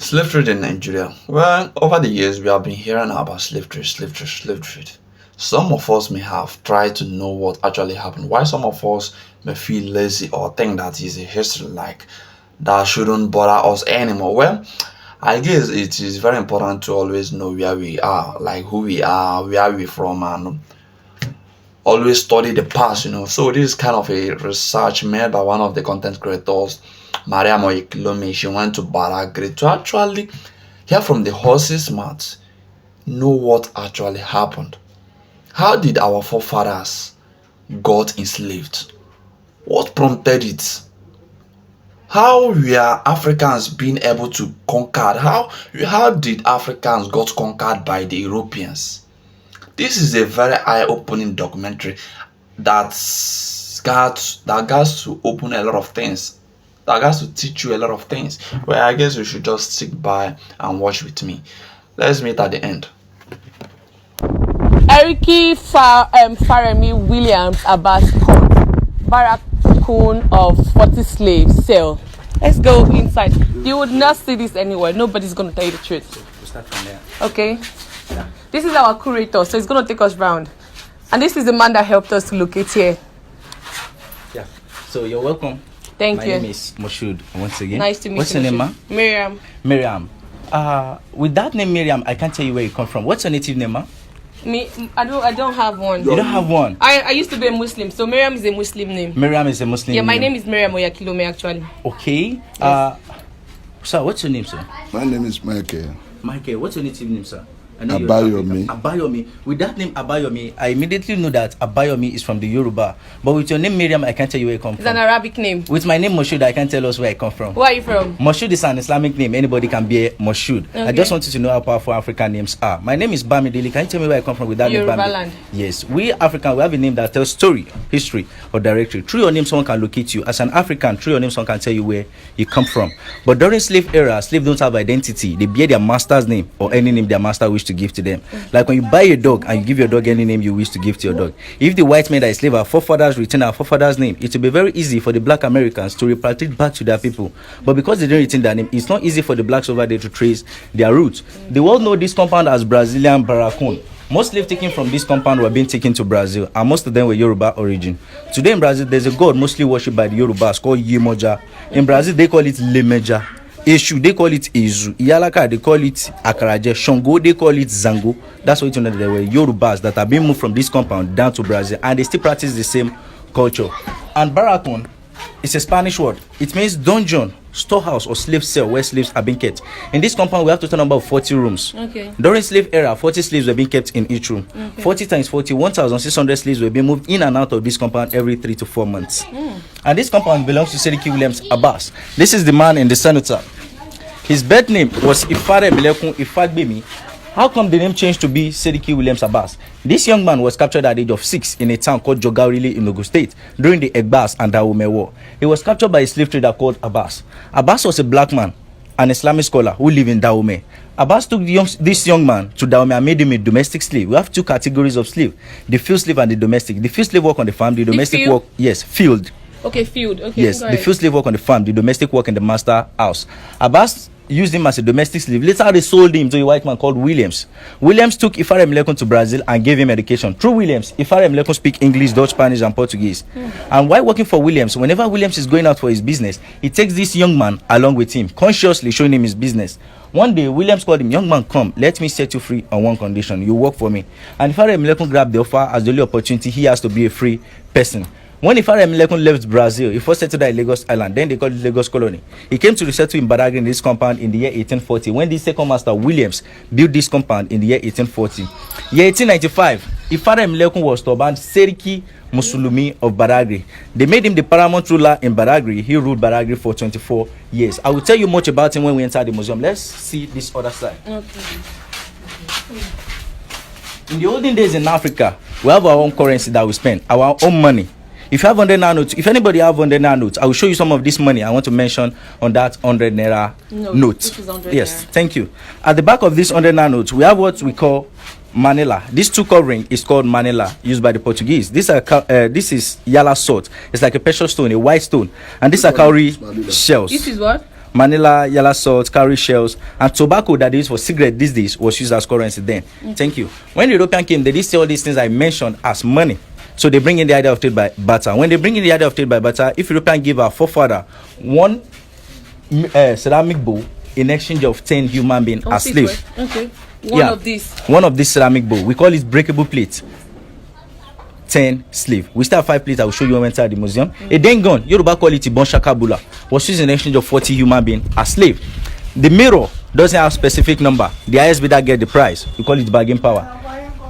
Slave trade in Nigeria. Well, over the years, we have been hearing about slave trade, slave trade, slave trade. Some of us may have tried to know what actually happened, while some of us may feel lazy or think that is a history like that shouldn't bother us anymore. Well, I guess it is very important to always know where we are, like who we are, where we from, and always study the past. So this is kind of a research made by one of the content creators, Maria Moyekilome. She went to Badagry to actually hear from the horse's mouth, know what actually happened. How did our forefathers got enslaved? What prompted it? How were Africans being able to conquer? How did Africans got conquered by the Europeans? This is a very eye-opening documentary that got to open a lot of things, that got to teach you a lot of things. Well, I guess you should just sit by and watch with me. Let's meet at the end. Seriki Faremi Barracoon of 40 slaves sell. Let's go inside. You would not see this anywhere. Nobody's going to tell you the truth. We'll start from there. Okay. Yeah. This is our curator, so he's going to take us round. And this is the man that helped us to locate here. Yeah. So you're welcome. Thank you. My name is Moshood once again. Nice to meet you. What's your name, ma? Miriam. Miriam. With that name, Miriam, I can't tell you where you come from. What's your native name, ma? Me, I don't have one. You don't have one? I used to be a Muslim, so Miriam is a Muslim name. Miriam is a Muslim name. Yeah, my name is Miriam Oyakilome, actually. Okay. Yes. Sir, what's your name, sir? My name is Michael. Michael, what's your native name, sir? Abayomi. Abayomi. With that name Abayomi, I immediately know that Abayomi is from the Yoruba. But with your name Miriam, I can't tell you where you come from. It's an Arabic name. With my name Moshood, I can't tell us where I come from. Where are you from? Moshood is an Islamic name. Anybody can be a Moshood. Okay. I just wanted to know how powerful African names are. My name is Bamidele. Can you tell me where I come from with that Yoruba name? land. Yes. We African, we have a name that tells story, history, or directory. Through your name, someone can locate you. As an African, through your name, someone can tell you where you come from. But during slave era, slaves don't have identity. They bear their master's name or any name their master wish to give to them. Like when you buy a dog and you give your dog any name you wish to give to your dog. If the white men that is slave, our forefathers retain our forefathers' name, it will be very easy for the black Americans to repatriate back to their people. But because they don't retain their name, it's not easy for the blacks over there to trace their roots. The world know this compound as Brazilian Barracoon. Most slaves taken from this compound were being taken to Brazil, and most of them were Yoruba origin. Today in Brazil, there's a god mostly worshipped by the Yorubas called Yemoja. In Brazil, they call it Lemeja. Eshu, they call it Ezu. Iyalaka, they call it Akaraje. Shango, they call it Zango. That's why you know there were Yorubas that have been moved from this compound down to Brazil, and they still practice the same culture. And Barracoon is a Spanish word. It means dungeon, storehouse, or slave cell where slaves are being kept. In this compound, we have a total number of 40 rooms. Okay. During slave era, 40 slaves were being kept in each room. Okay. 40 times 40, 1,600 slaves were being moved in and out of this compound every 3 to 4 months. And this compound belongs to Seriki Abass. This is the man in the senator. His birth name was Ifagbemi. How come the name changed to be Seriki Abass? This young man was captured at the age of 6 in a town called Jogarile in Ogun State during the Abass and Dahomey War. He was captured by a slave trader called Abass. Abass was a black man, an Islamic scholar who lived in Dahomey. Abass took this young man to Dahomey and made him a domestic slave. We have two categories of slave: the field slave and the domestic. The field slave work on the farm, the domestic work, yes, field. Okay, field. Okay, yes, the field slave work on the farm, the domestic work in the master house. Abass used him as a domestic slave. Later, they sold him to a white man called Williams. Williams took Ifaremilekun to Brazil and gave him education. Through Williams, Ifaremilekun speak English, Dutch, Spanish, and Portuguese. And while working for Williams, whenever Williams is going out for his business, he takes this young man along with him, consciously showing him his business. One day, Williams called him, "Young man, come, let me set you free on one condition. You work for me." And Ifaremilekun grabbed the offer as the only opportunity he has to be a free person. When Ifaremilekun left Brazil, he first settled at Lagos Island, then they called it Lagos Colony. He came to resettle in Badagry in this compound in the year 1840, when the second master, Williams, built this compound in the year 1840. Year 1895, Ifaremilekun was turbaned Seriki Musulumi of Badagry. They made him the paramount ruler in Badagry. He ruled Badagry for 24 years. I will tell you much about him when we enter the museum. Let's see this other side. Okay. In the olden days in Africa, we have our own currency that we spend, our own money. If you have 100 naira notes, if anybody have 100 naira notes, I will show you some of this money I want to mention on that 100 naira note. This is 100 yes, naira. Thank you. At the back of this 100 naira note, we have what we call Manila. This two covering is called Manila, used by the Portuguese. This is Yala salt. It's like a precious stone, a white stone, and these are cowrie shells. This is what? Manila, yellow salt, cowrie shells, and tobacco that they use for cigarette these days was used as currency then. Thank you. When the European came, they did see all these things I mentioned as money. So they bring in the idea of trade by barter. When they bring in the idea of trade by barter, if European give our forefather one ceramic bowl in exchange of 10 human beings as slaves. Okay. One of these ceramic bowl. We call it breakable plate. 10 slave. We still have 5 plates I will show you when we enter the museum. A then gun, Yoruba call it Ibon Shakabula, was used in exchange of 40 human beings as slave. The mirror doesn't have specific number. The highest bidder get the price. We call it bargain power.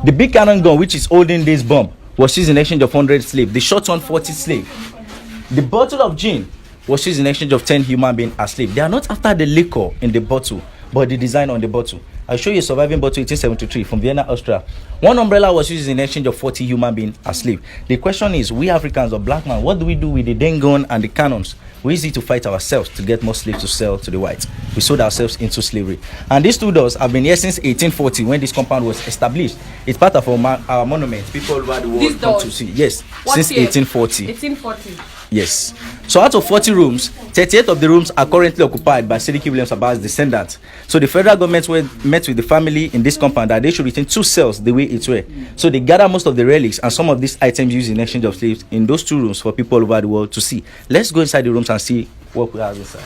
The big cannon gun, which is holding this bomb, was used in exchange of 100 slaves. The short one, 40 slaves. The bottle of gin was used in exchange of 10 human beings as slaves. They are not after the liquor in the bottle, but the design on the bottle. I'll show you a surviving bottle 1873 from Vienna, Austria. One umbrella was used in exchange of 40 human beings as slaves. The question is, we Africans or black man, what do we do with the den gun and the cannons? We use it to fight ourselves to get more slaves to sell to the whites. We sold ourselves into slavery. And these two doors have been here since 1840 when this compound was established. It's part of our monument. People all over the world come to see. Yes, since 1840. 1840. Yes. So out of 40 rooms, 38 of the rooms are currently occupied by Seriki Williamsabass's descendants. So the federal government met with the family in this compound that they should retain 2 cells the way it were. So they gather most of the relics and some of these items used in exchange of slaves in those 2 rooms for people all over the world to see. Let's go inside the rooms and see what we have inside.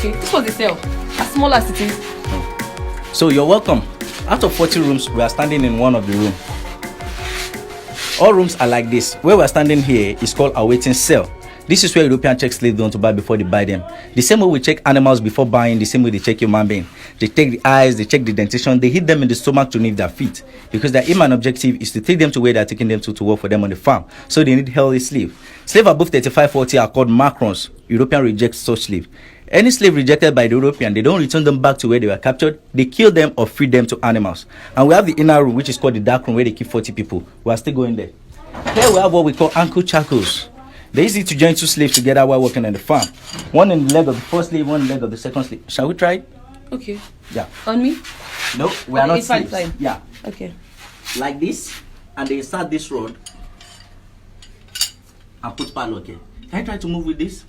Okay, this was the cell, as small as it is. So you're welcome. Out of 40 rooms, we are standing in one of the rooms. All rooms are like this. Where we're standing here is called a waiting cell. This is where European check slaves don't to buy before they buy them. The same way we check animals before buying, the same way they check human being. They take the eyes, they check the dentition, they hit them in the stomach to nip their feet. Because their aim and objective is to take them to where they're taking them to work for them on the farm. So they need healthy slave. Slave above 35-40 are called macrons. European rejects such slave. Any slave rejected by the European, they don't return them back to where they were captured. They kill them or feed them to animals. And we have the inner room, which is called the dark room, where they keep 40 people. We are still going there. Here we have what we call ankle shackles. They use it to join 2 slaves together while working on the farm. One in the leg of the first slave, one in the leg of the second slave. Shall we try it? Okay. Yeah. On me? No, we are not slaves. Fine. Yeah. Okay. Like this, and they start this rod and put padlock here. Can I try to move with this?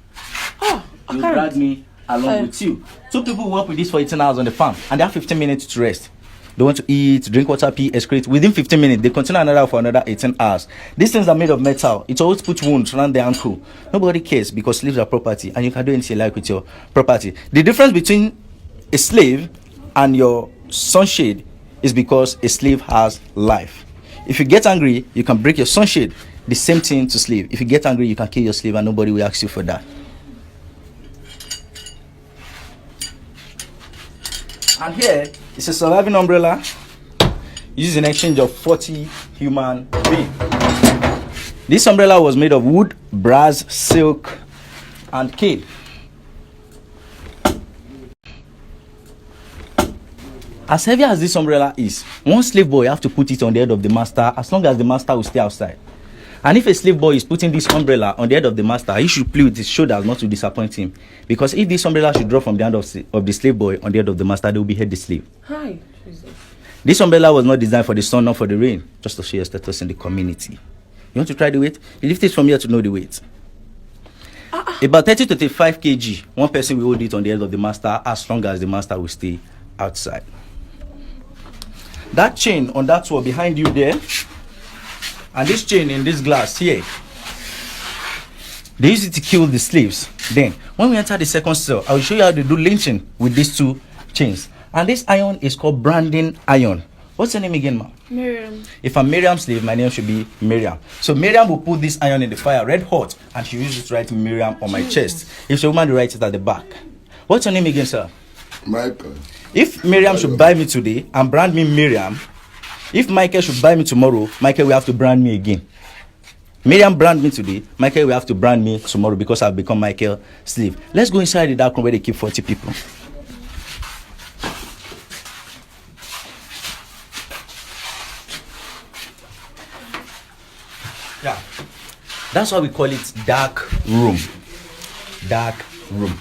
Oh, I You can't. drag me along with you. 2 people work with this for 18 hours on the farm, and they have 15 minutes to rest. They want to eat, drink water, pee, excrete. Within 15 minutes, they continue another for another 18 hours. These things are made of metal. It always puts wounds around the ankle. Nobody cares because slaves are property, and you can do anything you like with your property. The difference between a slave and your sunshade is because a slave has life. If you get angry, you can break your sunshade. The same thing to slave. If you get angry, you can kill your slave, and nobody will ask you for that. And here is a surviving umbrella used in exchange of 40 human beings. This umbrella was made of wood, brass, silk, and cane. As heavy as this umbrella is, one slave boy have to put it on the head of the master as long as the master will stay outside. And if a slave boy is putting this umbrella on the head of the master, he should play with his shoulders not to disappoint him. Because if this umbrella should drop from the hand of the slave boy on the head of the master, they will behead the slave. Hi. Jesus. This umbrella was not designed for the sun, not for the rain, just to show your status in the community. You want to try the weight? You lift it from here to know the weight. About 30 to 35 kg. One person will hold it on the head of the master as long as the master will stay outside. That chain on that wall behind you there, and this chain in this glass here, they use it to kill the slaves. Then, when we enter the second cell, I will show you how to do lynching with these 2 chains. And this iron is called branding iron. What's your name again, ma'am? Miriam. If I'm Miriam's slave, my name should be Miriam. So Miriam will put this iron in the fire, red hot, and she uses it to write Miriam on my chest. If she's a woman, they write it at the back. What's your name again, sir? Michael. If Miriam should buy me today and brand me Miriam, if Michael should buy me tomorrow, Michael will have to brand me again. Miriam brand me today, Michael will have to brand me tomorrow because I've become Michael's slave. Let's go inside the dark room where they keep 40 people. That's why we call it dark room. Dark room.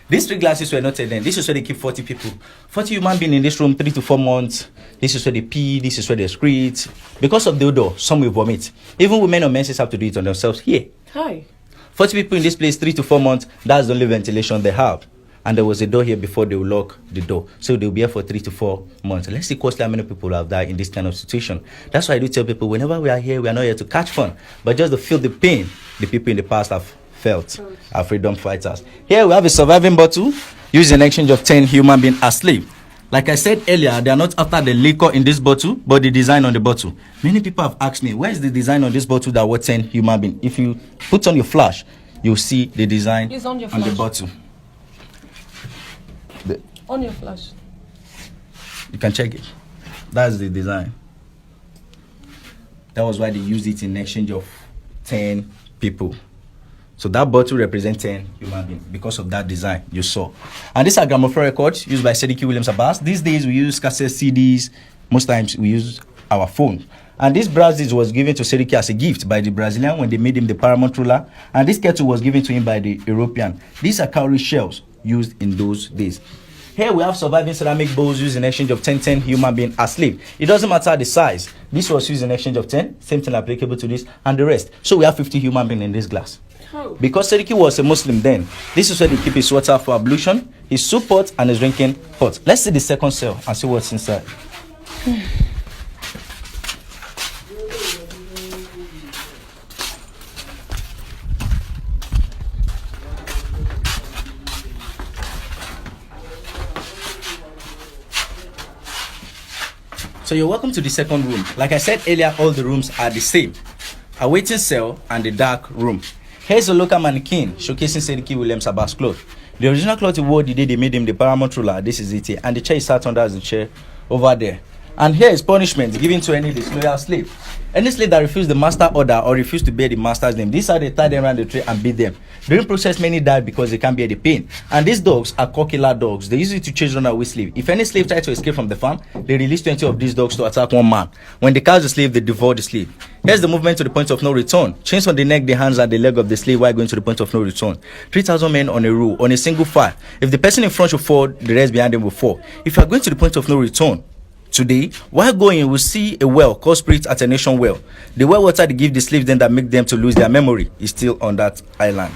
These 3 glasses were not then. This is where they keep 40 people. 40 human beings in this room, 3 to 4 months. This is where they pee. This is where they excrete. Because of the odor, some will vomit. Even women or menses have to do it on themselves here. Hi. 40 people in this place, 3 to 4 months. That's the only ventilation they have. And there was a door here before they will lock the door. So they'll be here for 3 to 4 months. Let's see closely how many people have died in this kind of situation. That's why I do tell people, whenever we are here, we are not here to catch fun, but just to feel the pain the people in the past have felt, our freedom fighters. Here we have a surviving bottle used in exchange of 10 human beings as slaves. Like I said earlier, they are not after the liquor in this bottle, but the design on the bottle. Many people have asked me, where is the design on this bottle that was 10 human beings? If you put on your flash, you'll see the design It's on your on the flash. bottle. On your flash. You can check it. That's the design. That was why they used it in exchange of 10 people. So that bottle represents 10 human beings because of that design you saw. And these are gramophone records used by Seriki Williamsabassslavemuseum. These days we use cassette CDs. Most times we use our phone. And this brass was given to Seriki as a gift by the Brazilian when they made him the paramount ruler. And this kettle was given to him by the European. These are cowrie shells used in those days. Here we have surviving ceramic bowls used in exchange of 10 human beings as slaves. It doesn't matter the size. This was used in exchange of 10. Same thing applicable to this and the rest. So we have 50 human beings in this glass. Oh. Because Seriki was a Muslim then, this is where they keep his water for ablution, his soup pot, and his drinking pot. Let's see the second cell and see what's inside. So you're welcome to the second room. Like I said earlier, all the rooms are the same. A waiting cell and the dark room. Here's a local mannequin showcasing Seriki Williamsabass's cloth. The original cloth he wore the day they made him the paramount ruler. This is it here. And the chair he sat under is the chair over there. And here is punishment given to any disloyal slave. Any slave that refused the master order or refused to bear the master's name, this is how they tie them around the tree and beat them. During process, many died because they can't bear the pain. And these dogs are cock-killer dogs. They use it to chase runaway slave. If any slave tries to escape from the farm, they release 20 of these dogs to attack one man. When they catch the slave, they devour the slave. Here's the movement to the point of no return. Chains on the neck, the hands, and the leg of the slave while going to the point of no return. 3,000 men on a row, on a single file. If the person in front should fall, the rest behind them will fall. If you are going to the point of no return, today, while going, you will see a well called Spirit Attenuation Well. The well water they give the slaves then that make them to lose their memory is still on that island.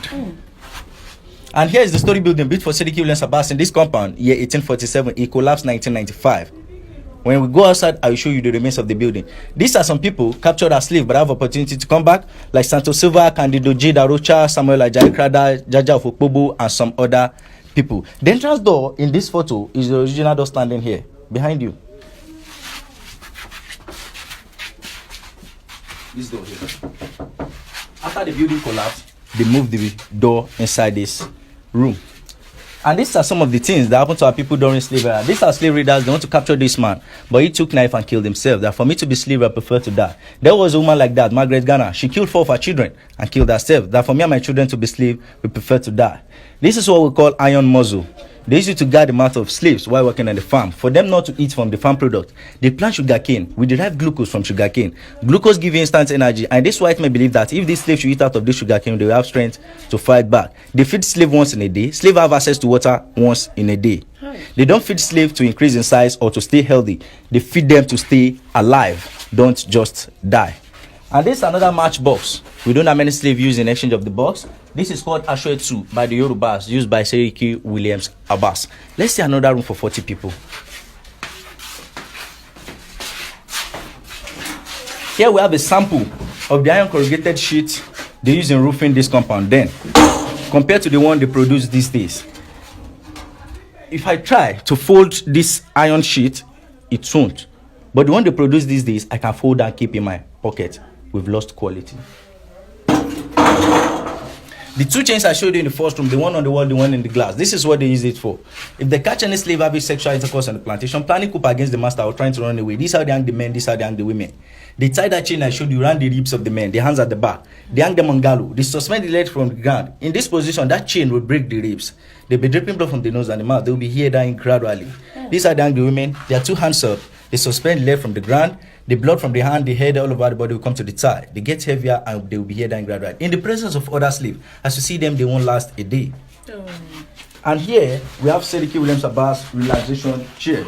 And here is the story building built for Seriki Williamsabassslavemuseum in this compound, year 1847. It collapsed 1995. When we go outside, I will show you the remains of the building. These are some people captured as slaves but have opportunity to come back, like Santos Silva, Candido J. Darocha, Samuel Ajayi Crowther, Jaja Ofokpobo, and some other people. The entrance door in this photo is the original door standing here, behind you. This door here. After the building collapsed, they moved the door inside this room. And these are some of the things that happened to our people during slavery. These are slave raiders. They want to capture this man, but he took knife and killed himself. That for me to be slave, I prefer to die. There was a woman like that, Margaret Garner. She killed 4 of her children and killed herself. That for me and my children to be slave, we prefer to die. This is what we call iron muzzle. They used it to guard the mouth of slaves while working on the farm, for them not to eat from the farm product. They plant sugarcane. We derive glucose from sugarcane. Glucose gives you instant energy, and this white men believe that if these slaves should eat out of this sugarcane, they will have strength to fight back. They feed slave once in a day. Slave have access to water once in a day. They don't feed slave to increase in size or to stay healthy. They feed them to stay alive, don't just die. And this is another matchbox. We don't have many slaves used in exchange of the box. This is called Ashoetu by the Yorubas, used by Seriki Williamsabassslavemuseum. Let's see another room for 40 people. Here we have a sample of the iron corrugated sheet they use in roofing this compound then, compared to the one they produce these days. If I try to fold this iron sheet, it won't. But the one they produce these days, I can fold and keep in my pocket. We've lost quality. The 2 chains I showed you in the first room, the one on the wall, the one in the glass, this is what they use it for. If they catch any slave having sexual intercourse on the plantation, planning coup against the master or trying to run away, this is how they hang the men, this is how they hang the women. They tie that chain I showed you around the ribs of the men, the hands at the back. They hang them on gallows. They suspend the legs from the ground. In this position, that chain will break the ribs. They'll be dripping blood from the nose and the mouth. They'll be here dying gradually. These are the women. Their 2 hands up. They suspend lead from the ground. The blood from the hand, the head, all over the body will come to the thigh. They get heavier and they will be here dying gradually. In the presence of other slaves, as you see them, they won't last a day. And here we have Seriki Williamsabass relaxation chair.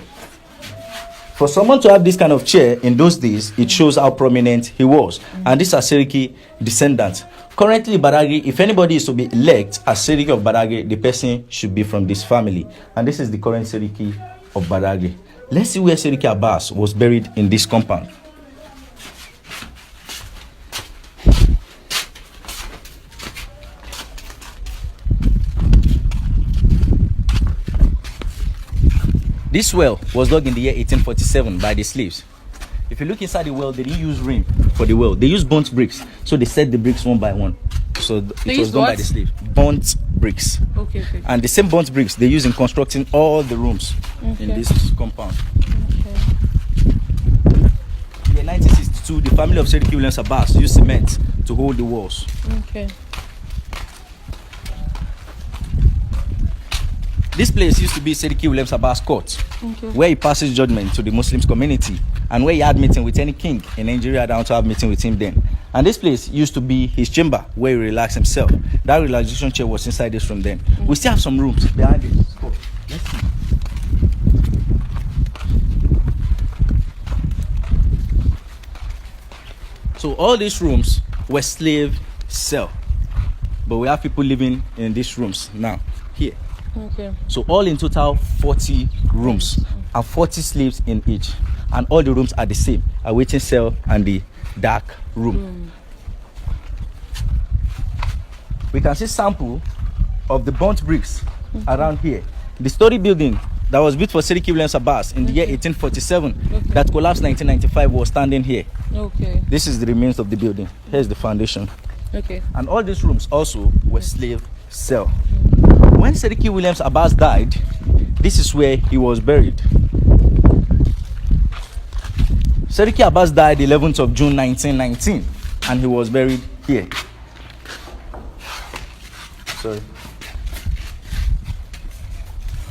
For someone to have this kind of chair in those days, it shows how prominent he was. And these are Seriki descendants. Currently, Badagry, if anybody is to be elect as Seriki of Badagry, the person should be from this family. And this is the current Seriki of Badagry. Let's see where Seriki Abass was buried in this compound. This well was dug in the year 1847 by the slaves. If you look inside the well, they didn't use ring for the well. They used burnt bricks. So they set the bricks one by one. So it was done by the slaves. Burnt bricks. Okay. And the same burnt bricks they use in constructing all the rooms in this compound. In 1962, the family of Seriki Williamsabass used cement to hold the walls. Okay. This place used to be Seriki Williamsabass court, where he passes judgment to the Muslims community and where he had meeting with any king in Nigeria that want to have meeting with him then. And this place used to be his chamber where he relaxed himself. That relaxation chair was inside this room then. We still have some rooms behind it. Let's see. So all these rooms were slave cell, but we have people living in these rooms now here. Okay. So all in total 40 rooms and 40 slaves in each, and all the rooms are the same: a waiting cell and the dark room. We can see sample of the burnt bricks around here. The story building that was built for Seriki Williamsabass in the year 1847 that collapsed 1995 was standing here. Okay. This is the remains of the building. Here's the foundation. Okay. And all these rooms also were slave cell. When Seriki Williamsabass died, this is where he was buried. Seriki Abass died 11th of June 1919 and he was buried here. Sorry.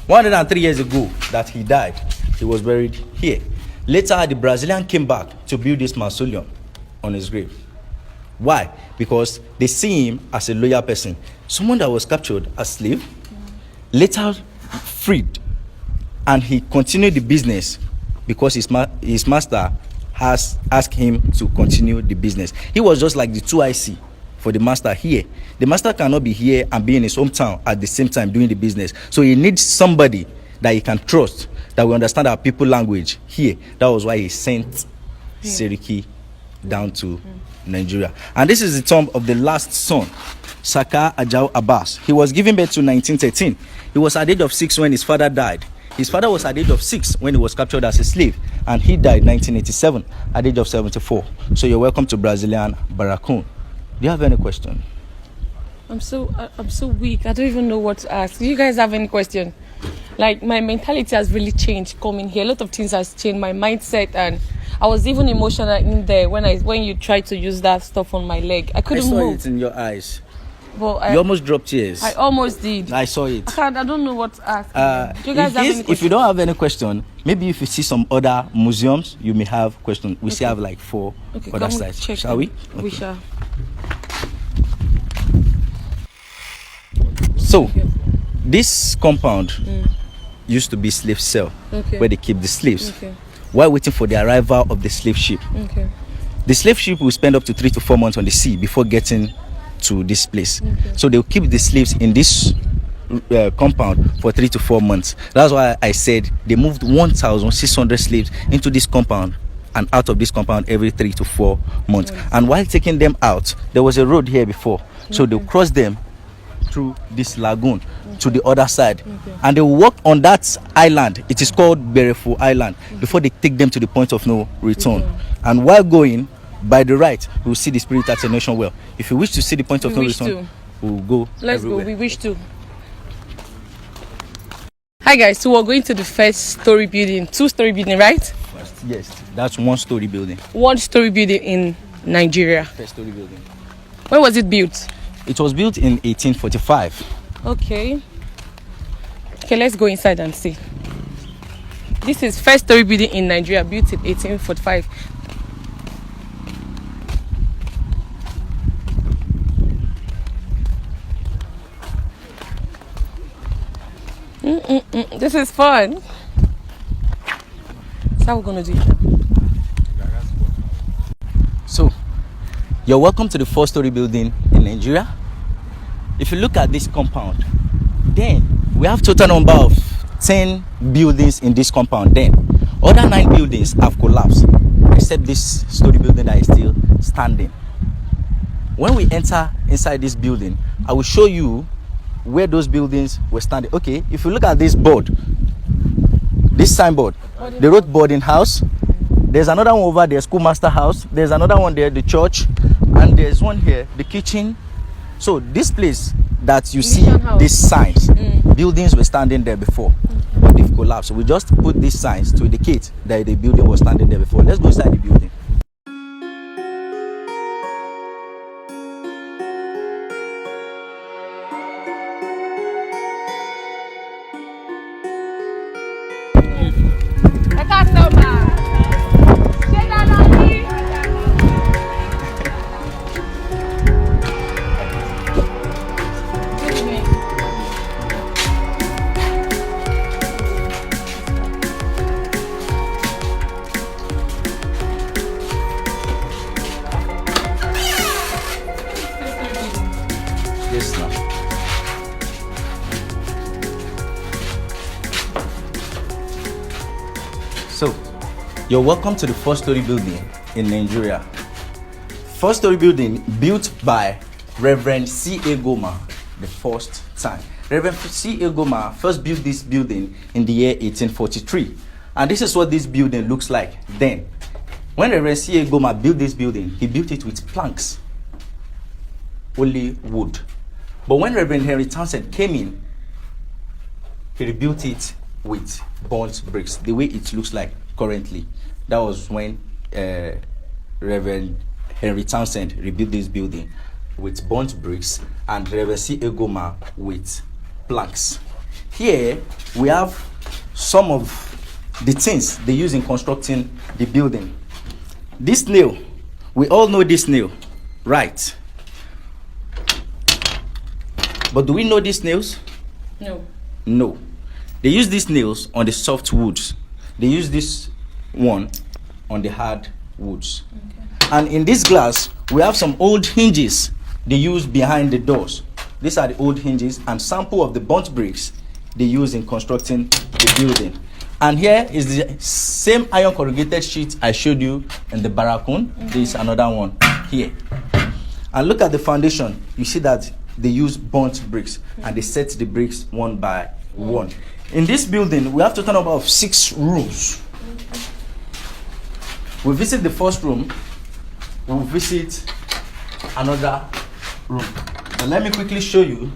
103 years ago that he died, he was buried here. Later, the Brazilian came back to build this mausoleum on his grave. Why? Because they see him as a loyal person, someone that was captured as slave, later freed, and he continued the business because his master has asked him to continue the business. He was just like the 2IC for the master here. The master cannot be here and be in his hometown at the same time doing the business. So he needs somebody that he can trust, that will understand our people language here. That was why he sent Seriki down to Nigeria. And this is the tomb of the last son, Saka Ajao Abass. He was given birth to 1913. He was at the age of 6 when his father died. His father was at the age of 6 when he was captured as a slave, and he died 1987 at the age of 74. So you're welcome to Brazilian Barracoon. Do you have any question? I'm so weak. I don't even know what to ask. Do you guys have any question? Like, my mentality has really changed coming here. A lot of things has changed, my mindset, and I was even emotional in there when you tried to use that stuff on my leg. I couldn't move. I saw it in your eyes. Well, You almost dropped tears. I almost did. I saw it. I don't know what to ask. Do you guys have any question? If you don't have any question, maybe if you see some other museums, you may have questions. We still have like 4 other sites. Shall we? Okay. We shall. So, this compound used to be slave cell, where they keep the slaves while waiting for the arrival of the slave ship. The slave ship will spend up to 3 to 4 months on the sea before getting to this place. So they'll keep the slaves in this compound for 3 to 4 months. That's why I said they moved 1,600 slaves into this compound and out of this compound every 3 to 4 months. And while taking them out, there was a road here before. So they'll cross them through this lagoon to the other side, and they walk on that island. It is called Berefo Island before they take them to the point of no return. And while going by the right, we'll see the spirit attenuation well. If you wish to see the point of no return, we'll go. Let's everywhere. go. We wish to. Hi guys, so we're going to the first story building, 2-story building, right? Yes, that's 1-story building. 1-story building in Nigeria. First story building. When was it built? It was built in 1845. Okay, let's go inside and see. This is first story building in Nigeria, built in 1845. This is fun. So how we're gonna do it. So, you're welcome to the four-story building in Nigeria. If you look at this compound, then we have total number of 10 buildings in this compound. Then other 9 buildings have collapsed, except this story building that is still standing. When we enter inside this building, I will show you where those buildings were standing. Okay, if you look at this board, this signboard, they wrote boarding house. There's another one over there, schoolmaster house. There's another one there, the church, and there's one here, the kitchen. So this place that you see, these signs, buildings were standing there before, but they've collapsed. So we just put these signs to indicate that the building was standing there before. Let's go inside the building. Yes, now. So, you're welcome to the four-story building in Nigeria. Four-story building built by Reverend C.A. Goma the first time. Reverend C.A. Goma first built this building in the year 1843. And this is what this building looks like then. When Reverend C.A. Goma built this building, he built it with planks, only wood. But when Reverend Henry Townsend came in, he rebuilt it with burnt bricks, the way it looks like currently. That was when Reverend Henry Townsend rebuilt this building with burnt bricks, and Reverend C.A. Goma with planks. Here we have some of the things they use in constructing the building. This nail, we all know this nail, right? But do we know these nails? No. No. They use these nails on the soft woods. They use this one on the hard woods. Okay. And in this glass, we have some old hinges they use behind the doors. These are the old hinges and sample of the burnt bricks they use in constructing the building. And here is the same iron corrugated sheet I showed you in the barracoon. Mm-hmm. This is another one here. And look at the foundation. You see that they use burnt bricks, and they set the bricks one by one. In this building, we have total number of 6 rooms. We visit the first room. We'll visit another room. But let me quickly show you.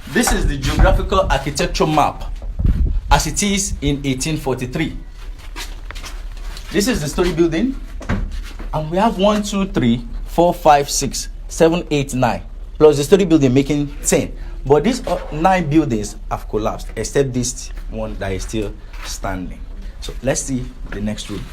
This is the geographical architecture map as it is in 1843. This is the story building, and we have 1, 2, 3, 4, 5, 6, 7, 8, 9. Plus the story building making 10. But these 9 buildings have collapsed, except this one that is still standing. So let's see the next room.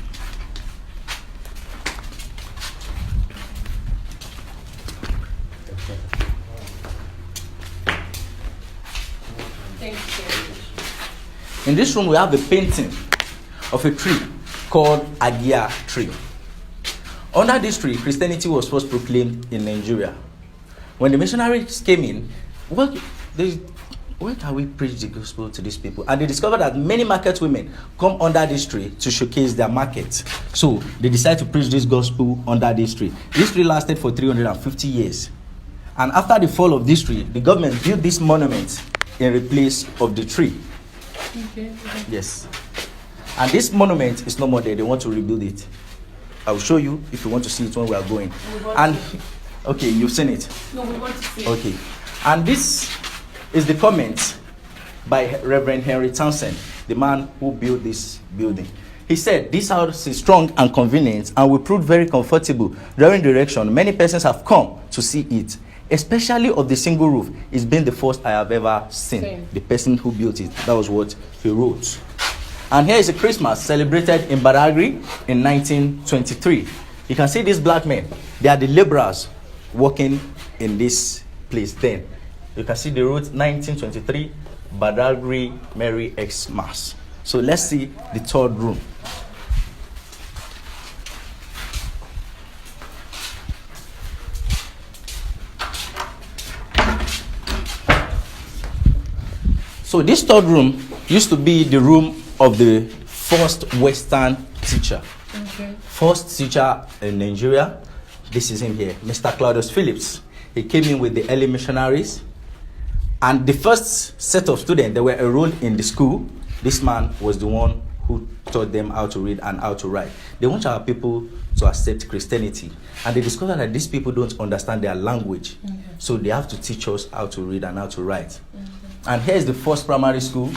In this room, we have the painting of a tree called Agia tree. Under this tree, Christianity was first proclaimed in Nigeria. When the missionaries came in, where can we preach the gospel to these people? And they discovered that many market women come under this tree to showcase their market. So they decided to preach this gospel under this tree. This tree lasted for 350 years. And after the fall of this tree, the government built this monument in replace of the tree. Okay. Yes. And this monument is no more there. They want to rebuild it. I will show you if you want to see it when we are going. And okay, you've seen it. No, we want to see it. Okay. And this is the comment by Reverend Henry Townsend, the man who built this building. He said, "This house is strong and convenient and will prove very comfortable. During the erection, many persons have come to see it, especially of the single roof. It's been the first I have ever seen." The person who built it, that was what he wrote. And here is a Christmas celebrated in Badagry in 1923. You can see these black men. They are the laborers working in this place then. You can see the route 1923 Badagry Merry Xmas. So let's see the third room. So this third room used to be the room of the first Western teacher. Okay. First teacher in Nigeria. This is him here, Mr. Claudius Phillips. He came in with the early missionaries. And the first set of students that were enrolled in the school, this man was the one who taught them how to read and how to write. They want our people to accept Christianity. And they discovered that these people don't understand their language. Okay. So they have to teach us how to read and how to write. And here's the first primary school.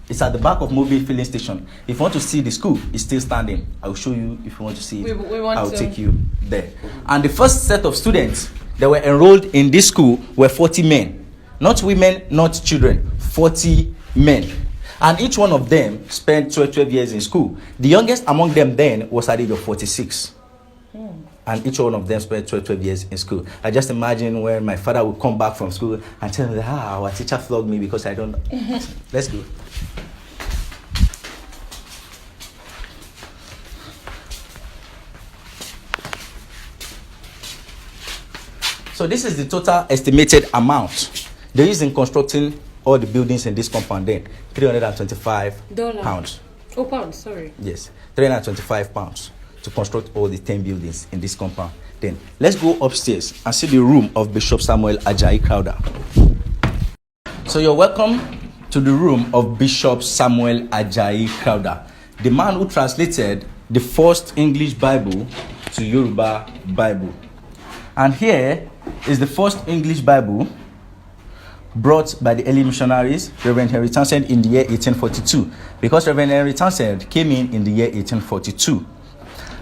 It's at the back of Mobile Filling Station. If you want to see the school, it's still standing. I'll show you if you want to see it. I'll take you there. And the first set of students that were enrolled in this school were 40 men. Not women, not children. 40 men. And each one of them spent 12 years in school. The youngest among them then was at the age of 46. And each one of them spent 12 years in school. I just imagine when my father would come back from school and tell me that our teacher flogged me because I don't. Let's go. So this is the total estimated amount they used in constructing all the buildings in this compound then. £325. Pounds. Oh, pounds, sorry. Yes, £325 to construct all the 10 buildings in this compound. Then let's go upstairs and see the room of Bishop Samuel Ajayi Crowther. So you're welcome to the room of Bishop Samuel Ajayi Crowther, the man who translated the first English Bible to Yoruba Bible. And here is the first English Bible brought by the early missionaries, Reverend Henry Townsend, in the year 1842, because Reverend Henry Townsend came in the year 1842.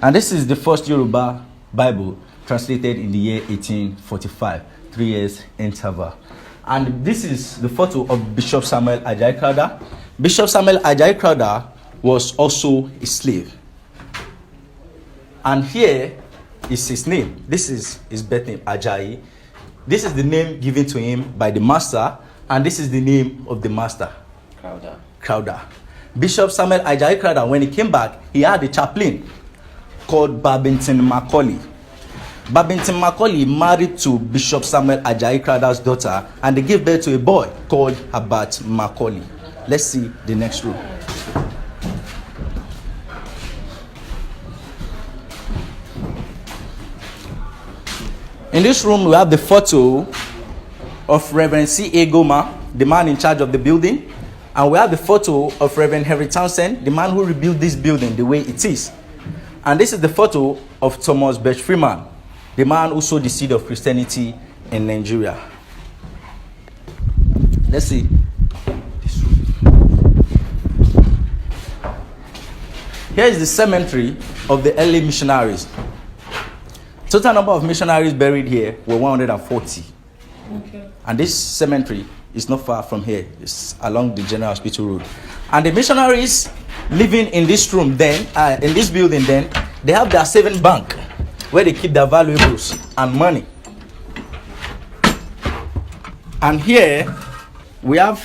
And this is the first Yoruba Bible translated in the year 1845, 3 years interval. And this is the photo of Bishop Samuel Ajayi Crowther. Bishop Samuel Ajayi Crowther was also a slave. And here is his name. This is his birth name, Ajayi. This is the name given to him by the master, and this is the name of the master, Crowther. Bishop Samuel Ajayi Crowther, when he came back, he had a chaplain called Babington Macaulay. Babington Macaulay married to Bishop Samuel Ajayi Crowther's daughter, and they gave birth to a boy called Abass Macaulay. Let's see the next room. In this room, we have the photo of Reverend C.A. Goma, the man in charge of the building. And we have the photo of Reverend Henry Townsend, the man who rebuilt this building the way it is. And this is the photo of Thomas Birch Freeman, the man who sowed the seed of Christianity in Nigeria. Let's see. Here is the cemetery of the early missionaries. Total number of missionaries buried here were 140. Okay. And this cemetery is not far from here. It's along the General Hospital Road. And the missionaries living in this room then, in this building then, they have their saving bank where they keep their valuables and money. And here we have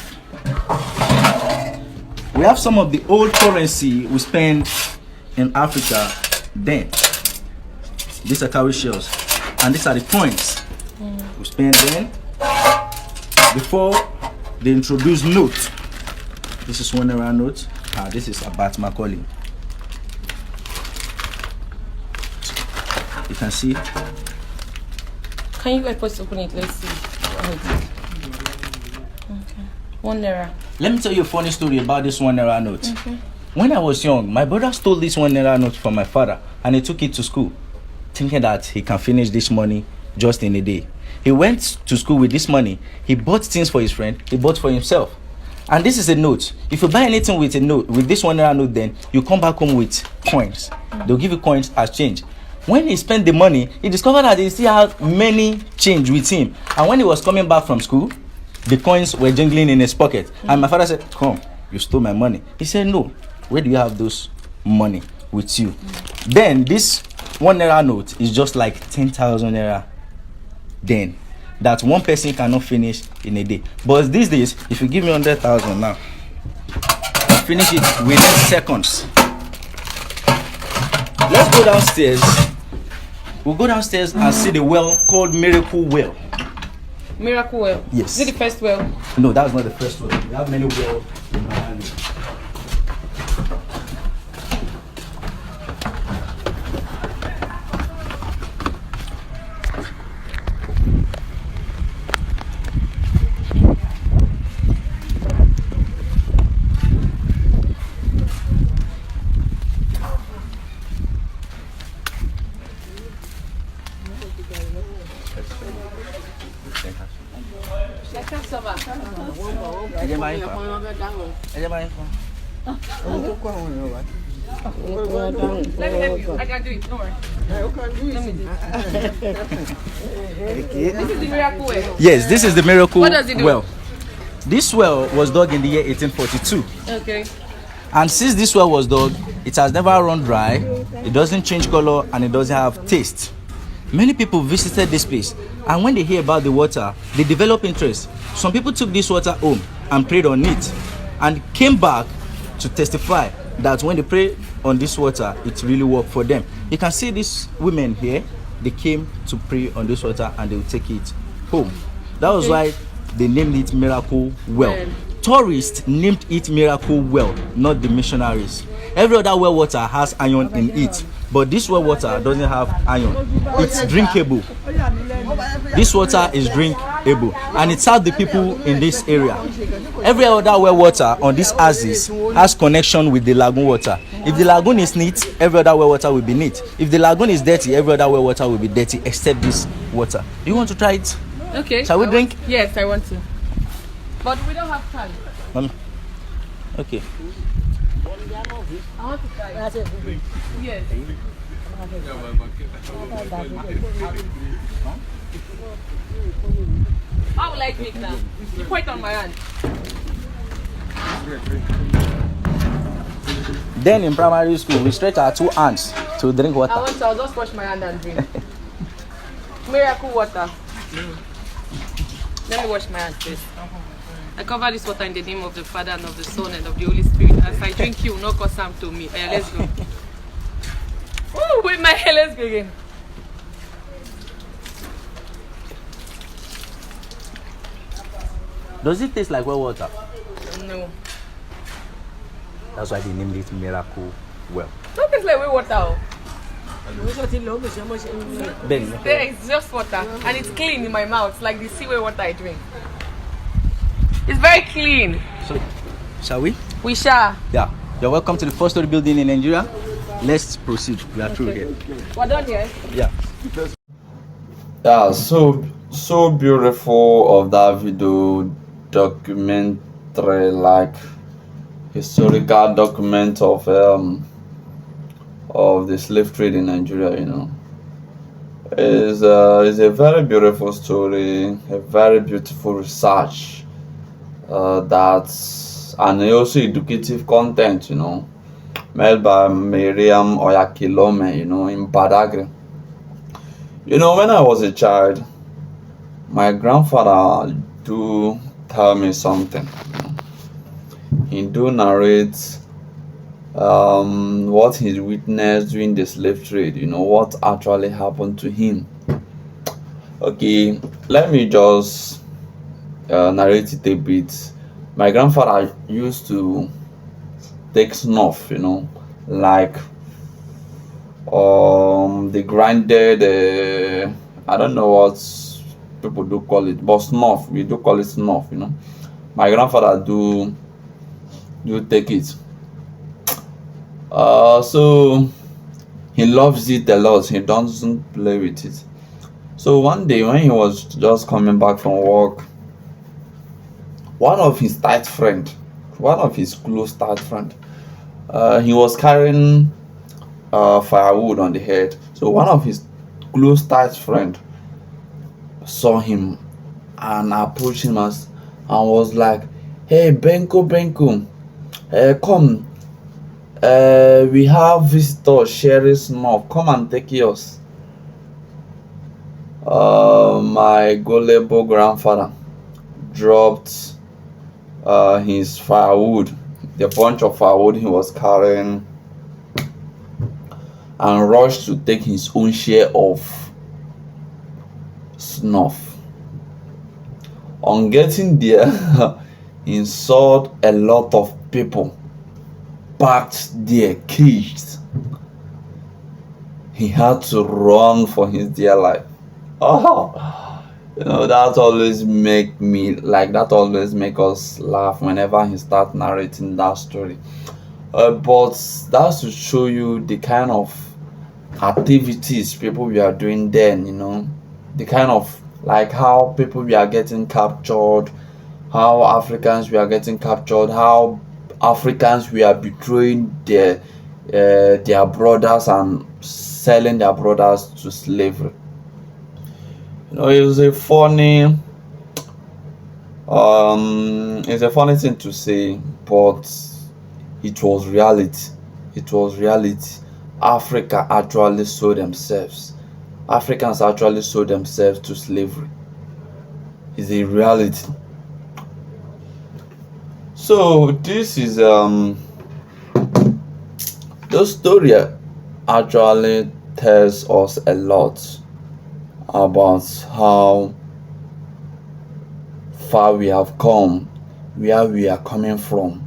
some of the old currency we spent in Africa then. These are cowrie shells, and these are the coins we spent then before they introduced note. This is £1 note. This is Abass Macaulay. You can see. Can you help us open it? Let's see. Okay. £1. Let me tell you a funny story about this £1 note. Okay. When I was young, my brother stole this £1 note from my father, and he took it to school, thinking that he can finish this money just in a day. He went to school with this money. He bought things for his friend. He bought for himself. And this is a note. If you buy anything with a note, with this £1 note, then you come back home with coins. They'll give you coins as change. When he spent the money, he discovered that he still had many change with him. And when he was coming back from school, the coins were jingling in his pocket. And my father said, "Come, you stole my money." He said, "No, Where do you have those money with you? Then this 1 naira note is just like 10,000 naira. Then that one person cannot finish in a day. But these days, if you give me 100,000 now, I'll finish it within seconds. Let's go downstairs. We'll go downstairs and see the well called Miracle Well. Miracle well. Yes. Is it the first well? No, that's not the first well. We have many wells in Miami. Let me help you. I can do it. Don't worry. Let me do it. This is the miracle well. Yes, this is the Miracle What does it do? Well. This well was dug in the year 1842. Okay. And since this well was dug, it has never run dry, it doesn't change color, and it doesn't have taste. Many people visited this place, and when they hear about the water, they develop interest. Some people took this water home and prayed on it, and came back to testify that when they prayed on this water, it really worked for them. You can see these women here, they came to pray on this water and they will take it home. That was why they named it Miracle Well. Tourists named it Miracle Well, not the missionaries. Every other well water has iron in it, but this well water doesn't have iron. It's drinkable. This water is drinkable, and it serves the people in this area. Every other well water on this axis has connection with the lagoon water. If the lagoon is neat, every other well water will be neat. If the lagoon is dirty, every other well water will be dirty except this water. Do you want to try it? Okay. Shall we drink? Yes, I want to. But we don't have time. Okay. I want to try it. Yes. How will I drink now? You put it on my hand. Then in primary school, we stretch our 2 hands to drink water. I'll just wash my hand and drink. Miracle water. Let me wash my hands first. I cover this water in the name of the Father and of the Son and of the Holy Spirit. As I drink, you will not cause harm to me. Let's go. Ooh, with my hair, let's go again. Does it taste like well water? No. That's why they named it Miracle Well. Don't taste like well water. Oh. Ben, There is just water and it's clean in my mouth, like the seaway water I drink. It's very clean. so, shall we? We shall. Yeah. You're welcome to the 4-story building in Nigeria. Let's proceed. We are through here. We're done here. Yeah. Yeah, so beautiful of that video documentary, like historical document of the slave trade in Nigeria. You know, is a very beautiful story, a very beautiful research, that's and also educative content. You know, made by Miriam Oyakilome. You know, in Badagry. You know, when I was a child, my grandfather do tell me something. He do narrate what he witnessed during the slave trade. You know, what actually happened to him. Okay, let me just narrate it a bit. My grandfather used to take snuff. You know, like the grinded, I don't know what people do call it, but snuff, we do call it snuff. You know, my grandfather do take it. So he loves it a lot. He doesn't play with it. So one day when he was just coming back from work, one of his close tight friend, he was carrying firewood on the head. So one of his close tight friend saw him and approached him and was like, "Hey, Benko, come, We have visitor Sherry Snuff. Come and take yours. My gullible grandfather dropped his firewood, the bunch of firewood he was carrying, and rushed to take his own share of snuff. On getting there, he saw a lot of people packed there, caged. He had to run for his dear life. Oh, that always always make us laugh whenever he start narrating that story. But that's to show you the kind of activities people we are doing then, the kind of like how people we are getting captured, how Africans we are getting captured, how Africans we are betraying their brothers and selling their brothers to slavery. It's a funny thing to say, but it was reality. It was reality. Africa actually sold themselves. Africans actually sold themselves to slavery. It's a reality. So this is the story actually tells us a lot about how far we have come, where we are coming from,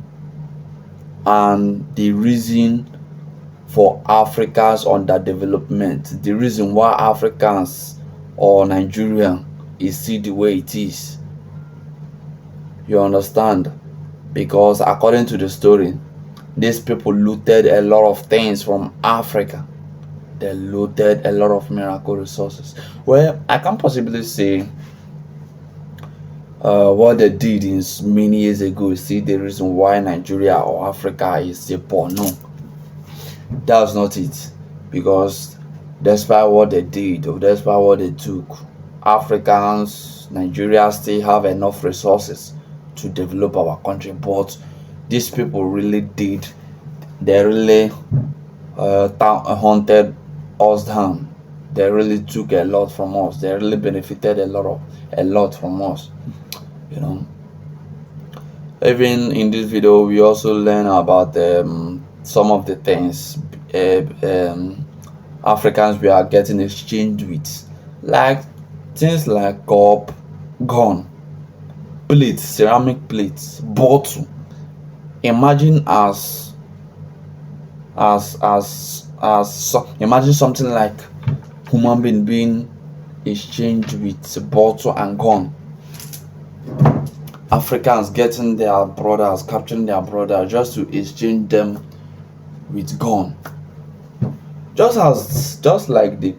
and the reason for Africa's underdevelopment, the reason why Africans or Nigeria is still the way it is. You understand? Because according to the story, these people looted a lot of things from Africa. They looted a lot of miracle resources. Well, I can't possibly say what they did in many years ago is still the reason why Nigeria or Africa is still poor. No, that's not it. Because despite what they did or despite what they took, Africans, Nigeria still have enough resources to develop our country. But these people really did. They really hunted us down. They really took a lot from us. They really benefited a lot from us. Even in this video, we also learn about some of the things Africans we are getting exchanged with, like things like cup, gun, plates, ceramic plates, bottle. Imagine imagine something like human being exchanged with bottle and gun. Africans getting their brothers, capturing their brothers just to exchange them with gun. Just like the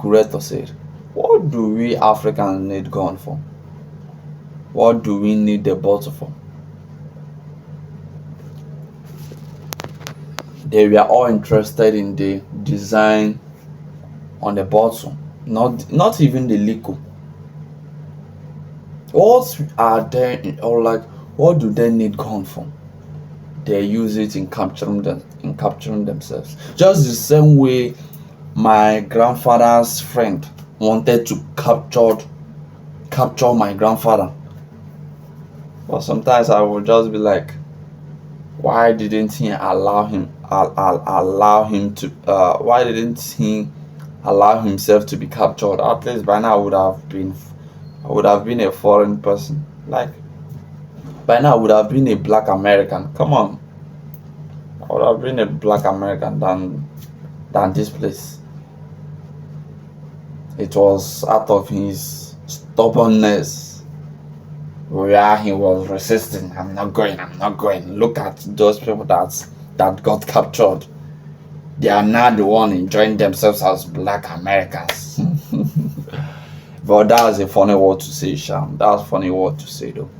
curator said, what do we Africans need gun for? What do we need the bottle for? They were all interested in the design on the bottle, not even the liquor. What are they, or like what do they need gun for? They use it in capturing themselves. Just the same way my grandfather's friend wanted to capture my grandfather. But sometimes I would just be like, why didn't he allow himself to be captured? At least by now I would have been a foreign person. Like by now I would have been a black American. Come on. I would have been a black American than this place. It was out of his stubbornness where he was resisting. I'm not going. Look at those people that got captured. They are now the one enjoying themselves as black Americans. But that's a funny word to say, Sham. That's a funny word to say though.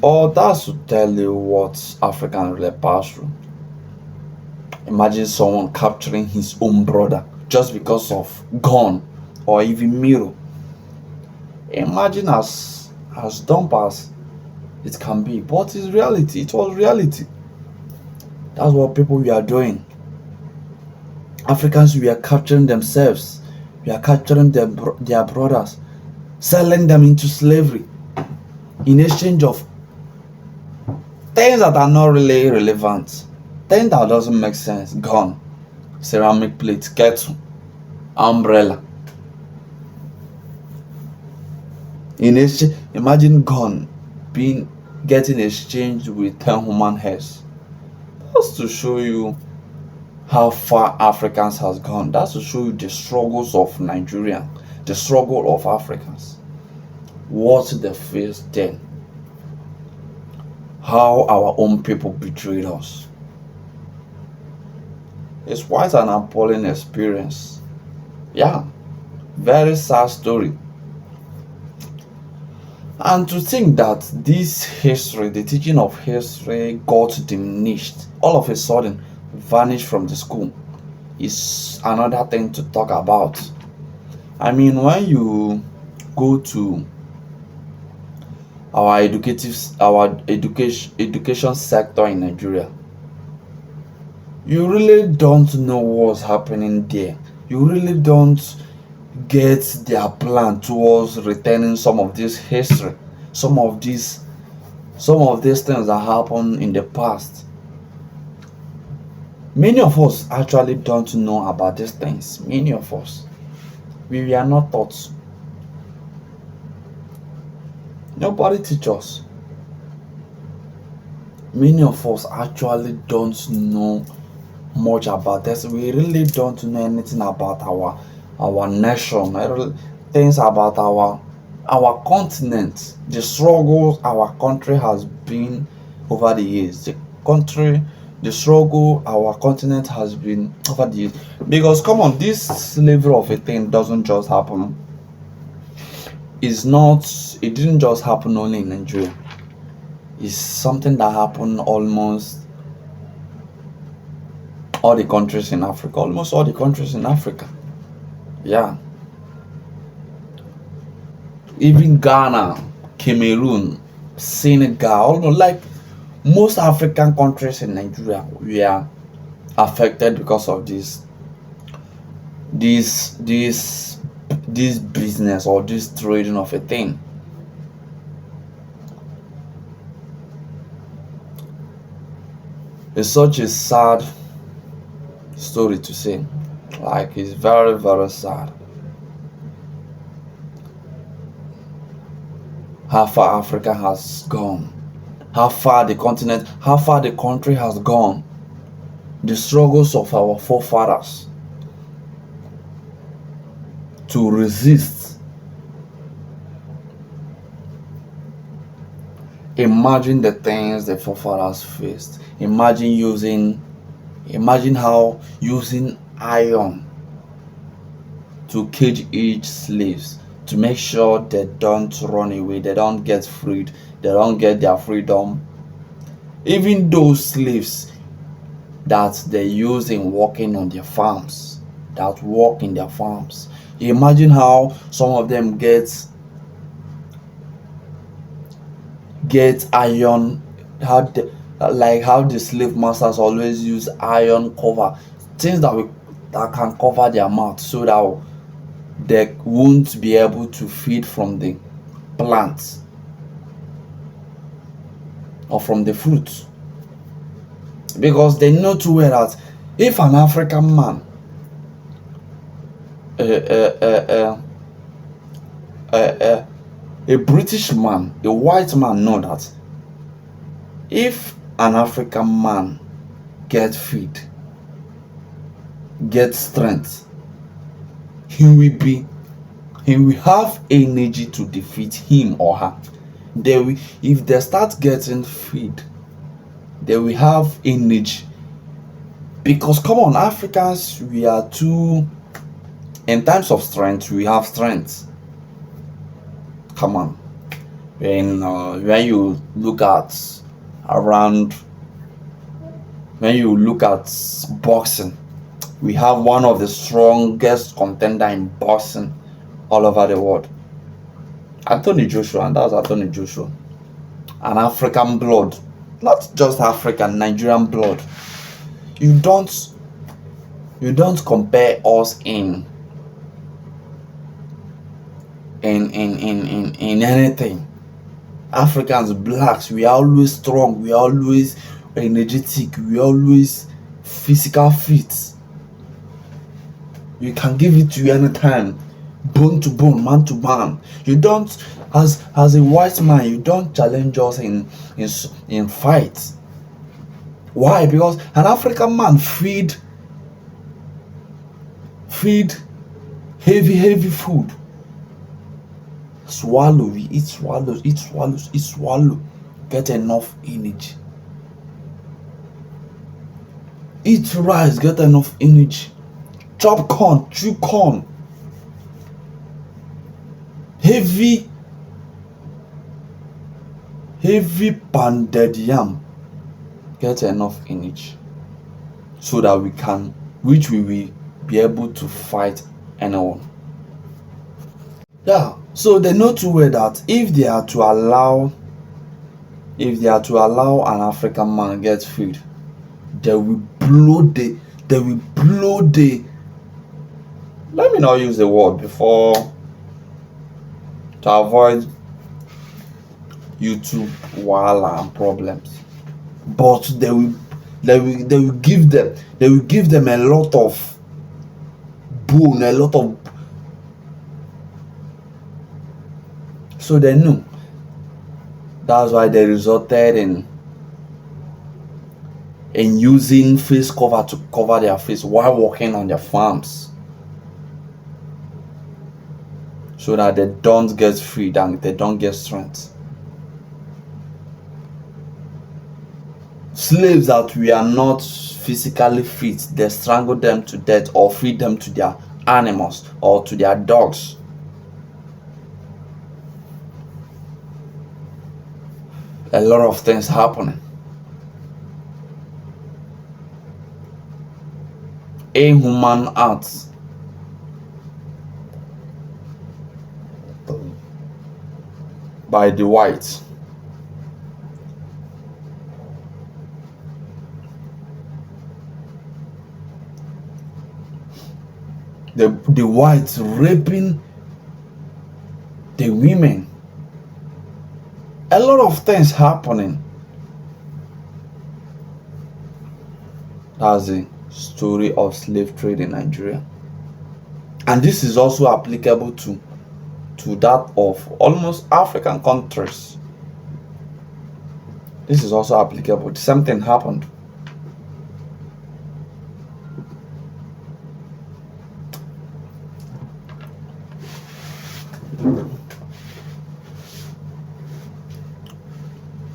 But that's to tell you what Africans really pass through. Imagine someone capturing his own brother just because of gun or even mirror. Imagine as dumb as it can be, but it's reality. It was reality. That's what people we are doing. Africans, we are capturing themselves. We are capturing their brothers, selling them into slavery in exchange of things that are not really relevant, things that doesn't make sense. Gun, ceramic plate, kettle, umbrella. In exchange, imagine gun getting exchanged with 10 human hairs. That's to show you how far Africans has gone. That's to show you the struggles of Nigeria, the struggle of Africans, what they faced then, how our own people betrayed us. It's quite an appalling experience. Yeah, very sad story. And to think that this history, the teaching of history, got diminished all of a sudden, vanished from the school, is another thing to talk about. I mean, when you go to our education sector in Nigeria, you really don't know what's happening there. You really don't get their plan towards returning some of this history, some of these things that happened in the past. Many of us actually don't know about these things. Many of us, we are not taught. Nobody teach us. Many of us actually don't know much about this. We really don't know anything about our nation, things about our continent, the struggles our country has been over the years, the struggle our continent has been over the years. Because come on, this slavery of a thing doesn't just happen. It didn't just happen only in Nigeria. It's something that happened almost all the countries in Africa. Almost all the countries in Africa. Yeah. Even Ghana, Cameroon, Senegal, almost like most African countries in Nigeria, we are affected because of this business or this trading of a thing. It's such a sad story to say. Like, it's very, very sad. How far Africa has gone, how far the country has gone, the struggles of our forefathers to resist. Imagine the things the forefathers faced. Imagine how using iron to cage each slaves, to make sure they don't run away, they don't get freed, they don't get their freedom. Even those slaves that they use in working on their farms, that work in their farms. Imagine how some of them get iron, how the slave masters always use iron cover, things that can cover their mouth so that they won't be able to feed from the plants or from the fruits, because they know too well that if an African man, a British man, a white man, know that if an African man get feed, get strength, he will have energy to defeat him or her. If they start getting feed, they will have energy. Because come on, Africans, we are too, in times of strength, we have strength. Come on, when you look at boxing, we have one of the strongest contender in boxing all over the world, Anthony Joshua, and that's Anthony Joshua. An African blood, not just African, Nigerian blood. You don't compare us in anything. Africans, blacks, we are always strong, we are always energetic, we are always physical fit. You can give it to you anytime, bone to bone, man to man. You don't, as a white man, you don't challenge us in fights. Why? Because an African man feed heavy food. Swallow, we eat swallow, get enough energy. Eat rice, get enough energy. Chop corn, chew corn. Heavy pounded yam, get enough energy, so that we will be able to fight anyone. Yeah, so they know too well that if they are to allow an African man get food, they will blow the let me not use the word before to avoid YouTube wahala and problems. But they will give them a lot of bone, a lot of, so they know. That's why they resorted in using face cover to cover their face while working on their farms, so that they don't get freed and they don't get strength. Slaves that we are not physically fit, they strangle them to death or feed them to their animals or to their dogs. A lot of things happening. Inhuman acts. By the whites. The whites raping the women. A lot of things happening. That's the story of slave trade in Nigeria. And this is also applicable to that of almost African countries. This is also applicable. The same thing happened.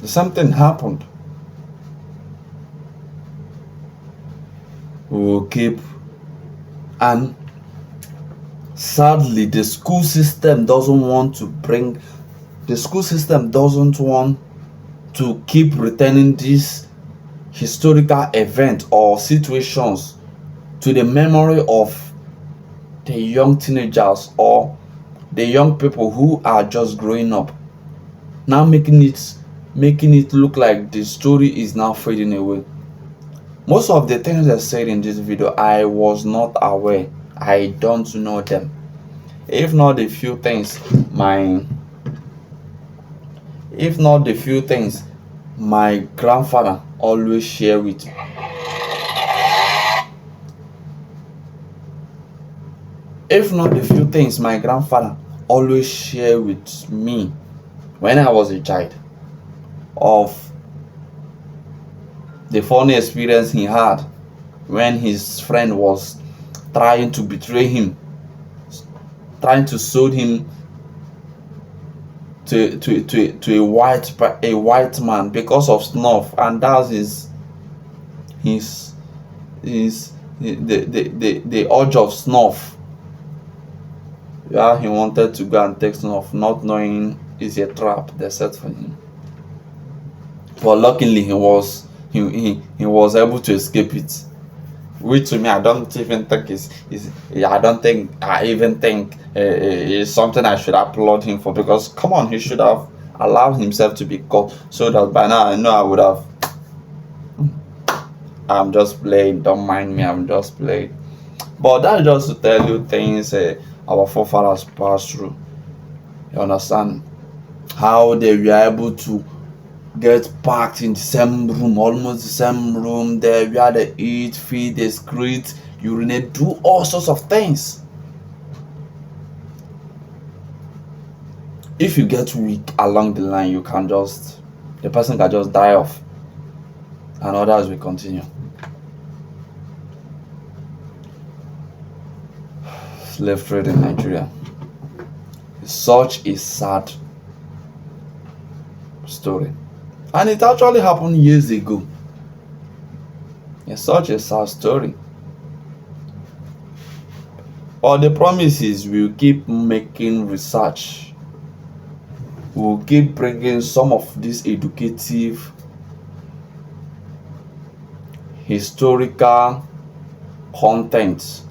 Something happened. We will keep, and sadly the school system doesn't want to keep returning these historical events or situations to the memory of the young teenagers or the young people who are just growing up, now making it look like the story is now fading away. Most of the things I said in this video, I was not aware. I don't know them. If not the few things my grandfather always share with me. If not the few things my grandfather always share with me when I was a child, of the funny experience he had when his friend was trying to betray him, trying to sold him to a white man because of snuff, and that's the urge of snuff. Yeah, he wanted to go and take snuff, not knowing it's a trap they set for him. But luckily he was able to escape it, which to me I don't even think is something I should applaud him for, because come on, he should have allowed himself to be caught, so that by now I know I would have I'm just playing. Don't mind me. I'm just playing. But that's just to tell you things our forefathers passed through. You understand how they were able to get packed in the same room, almost the same room. There, where they eat, feed, they excrete, urinate, do all sorts of things. If you get weak along the line, the person can just die off, and others will continue. Slave trade in Nigeria is such a sad story, and it actually happened years ago. It's such a sad story. But the promise is we'll keep making research. We'll keep bringing some of this educative, historical content.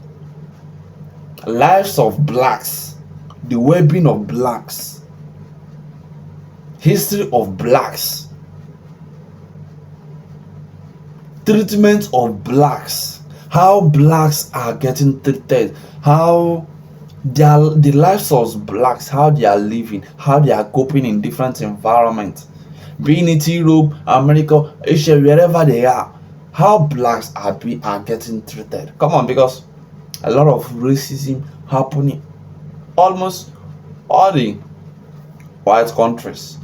Lives of blacks, the well-being of blacks, history of blacks, treatment of blacks, how blacks are getting treated, how the lives of blacks, how they are living, how they are coping in different environments, being it Europe, America, Asia, wherever they are, how blacks are getting treated. Come on, because a lot of racism happening almost all the white countries.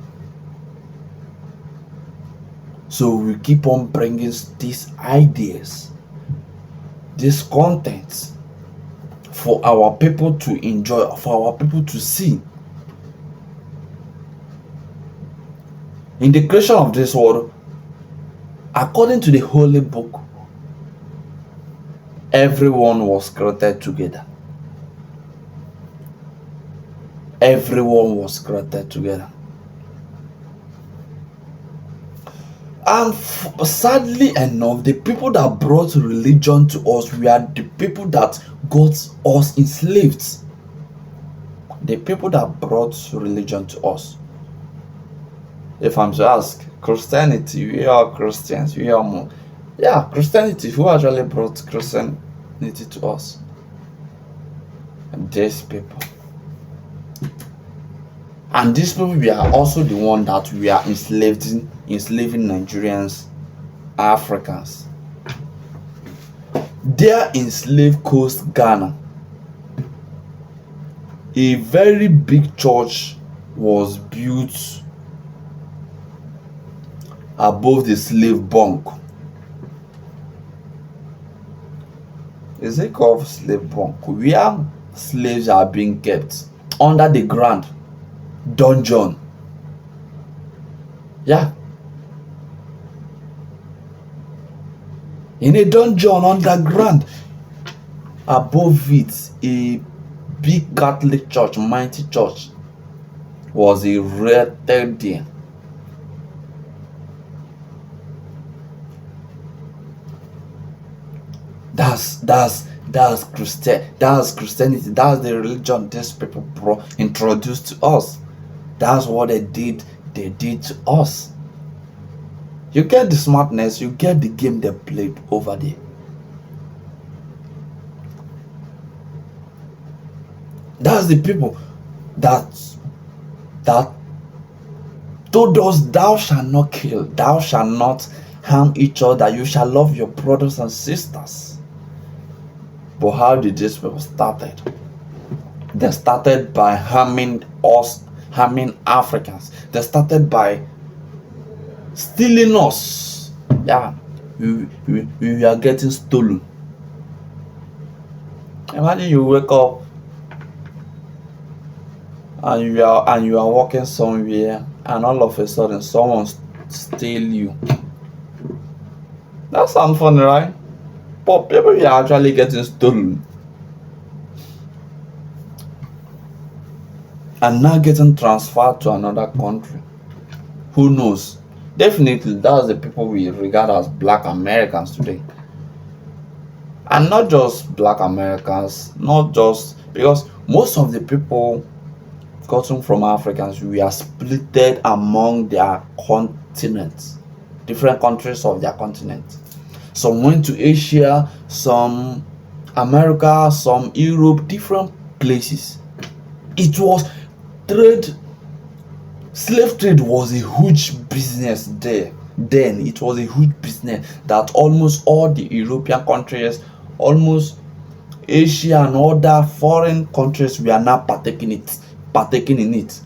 So we keep on bringing these ideas, these contents for our people to enjoy, for our people to see. In the creation of this world, according to the Holy Book, everyone was created together. Everyone was created together. And sadly enough, the people that brought religion to us were the people that got us enslaved. The people that brought religion to us. If I'm to ask, Christianity, we are Christians, we are more. Yeah, Christianity, who actually brought Christianity to us? And these people. And these people were also the one that we are enslaving Nigerians, Africans. There in Slave Coast, Ghana, a very big church was built above the slave bunk. Is it called slave bunk? Where slaves are being kept under the ground dungeon. Yeah. In a dungeon underground. Above it, a big Catholic church, mighty church, was erected there. That's Christianity. That's the religion these people introduced to us. That's what they did to us. You get the smartness, you get the game they played over there. That's the people that told us, thou shalt not kill, thou shalt not harm each other, you shall love your brothers and sisters. But how did these people started? They started by harming us, harming Africans. They started by stealing us. Yeah, we are getting stolen. Imagine you wake up and you are walking somewhere, and all of a sudden someone steal you. That sounds funny, right? But people are actually getting stolen and now getting transferred to another country. Who knows? Definitely, that's the people we regard as Black Americans today. And not just Black Americans, not just because most of the people gotten from Africans, we are splitted among their continents, different countries of their continent. Some went to Asia, some America, some Europe, different places. It was trade. Slave trade was a huge business there. Then it was a huge business that almost all the European countries, almost Asia and other foreign countries were now partaking in it.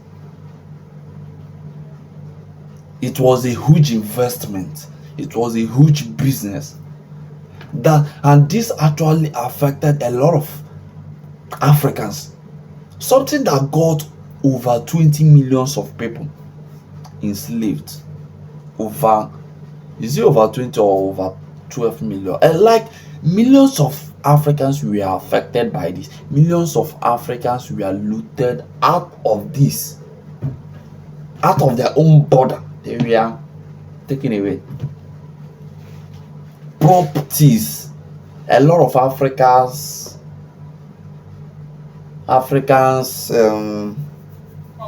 It was a huge investment. It was a huge business. And this actually affected a lot of Africans. Something that got over 20 millions of people enslaved. Is it over 20 or over 12 million? Like millions of Africans were affected by this. Millions of Africans were looted out of this, out of their own border. They were taken away. Properties. A lot of Africans. On